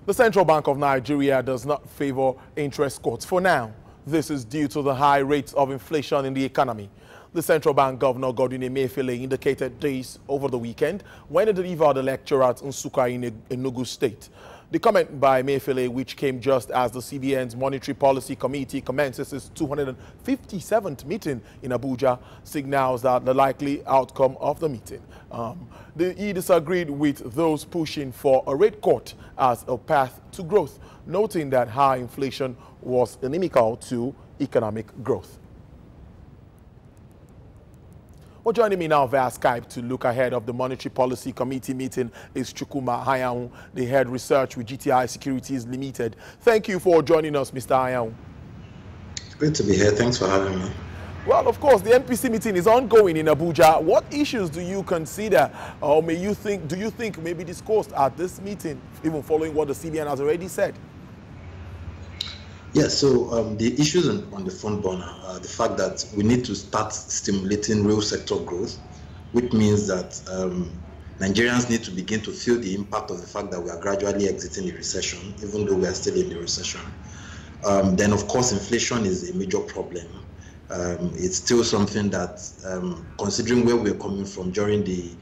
The Central Bank of Nigeria does not favor interest cuts for now. This is due to the high rates of inflation in the economy. The Central Bank Governor Godwin Emefiele indicated this over the weekend when he delivered a lecture at Nsukka in Enugu State. The comment by Emefiele, which came just as the CBN's Monetary Policy Committee commences its 257th meeting in Abuja, signals that the likely outcome of the meeting. He disagreed with those pushing for a rate cut as a path to growth, noting that high inflation was inimical to economic growth. Well, joining me now via Skype to look ahead of the Monetary Policy Committee meeting is Chukwuma Anyanwu, the head research with GTI Securities Limited. Thank you for joining us, Mr. Anyanwu. It's great to be here. Thanks for having me. Well, of course, the MPC meeting is ongoing in Abuja. What issues do you consider, or do you think may be discussed at this meeting, even following what the CBN has already said? Yes, so the issues on the front burner are the fact that we need to start stimulating real sector growth, which means that Nigerians need to begin to feel the impact of the fact that we are gradually exiting the recession, even though we are still in the recession. Then, of course, inflation is a major problem. It's still something that, considering where we're coming from during the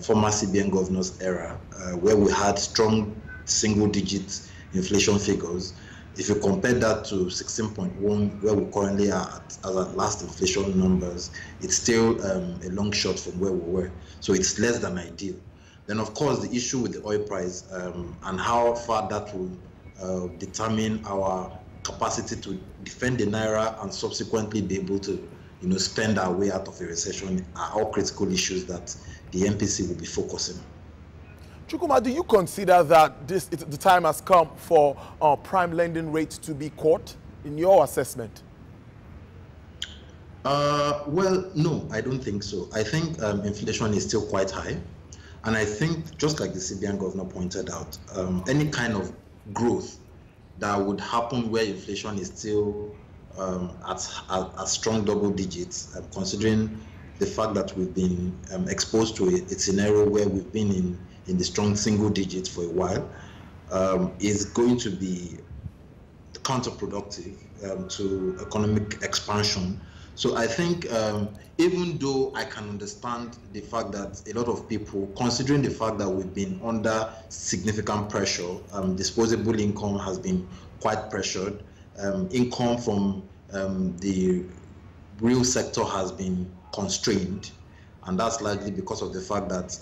former CBN governor's era, where we had strong single-digit inflation figures, if you compare that to 16.1, where we currently are at last inflation numbers, it's still a long shot from where we were. So it's less than ideal. Then, of course, the issue with the oil price and how far that will determine our capacity to defend the naira and subsequently be able to, spend our way out of a recession are all critical issues that the MPC will be focusing on. Chukwuma, do you consider that the time has come for prime lending rates to be cut in your assessment? Well, no, I don't think so. I think inflation is still quite high. And I think, just like the CBN governor pointed out, any kind of growth that would happen where inflation is still at strong double digits, considering the fact that we've been exposed to a scenario where we've been in the strong single digits for a while, is going to be counterproductive to economic expansion. So I think even though I can understand the fact that a lot of people, considering the fact that we've been under significant pressure, disposable income has been quite pressured, income from the real sector has been constrained, and that's largely because of the fact that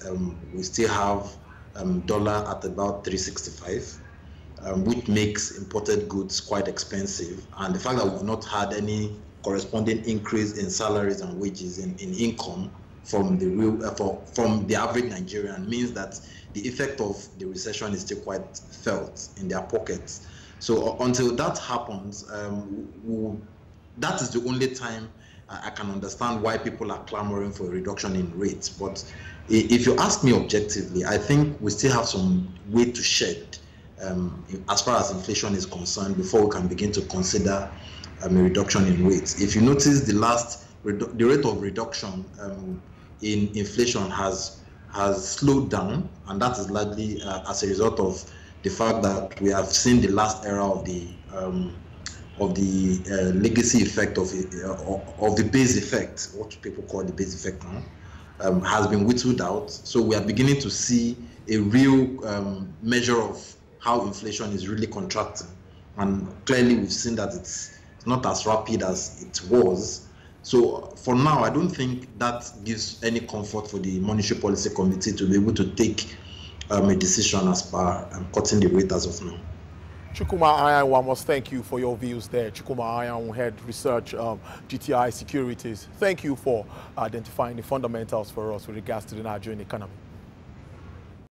we still have dollar at about 365, which makes imported goods quite expensive. And the fact that we've not had any corresponding increase in salaries and wages in income from the average Nigerian means that the effect of the recession is still quite felt in their pockets. So until that happens, that is the only time I can understand why people are clamoring for a reduction in rates. But if you ask me objectively, I think we still have some way to shed as far as inflation is concerned before we can begin to consider a reduction in rates. If you notice, the rate of reduction in inflation has slowed down, and that is largely as a result of the fact that we have seen the last era of the legacy effect of the base effect, what people call the base effect now, has been whittled out. So we are beginning to see a real measure of how inflation is really contracting. And clearly we've seen that it's not as rapid as it was. So for now, I don't think that gives any comfort for the Monetary Policy Committee to be able to take a decision as per cutting the rate as of now. Chukwuma Anyanwu, I must thank you for your views there. Chukwuma Anyanwu, head research GTI Securities. Thank you for identifying the fundamentals for us with regards to the Nigerian economy.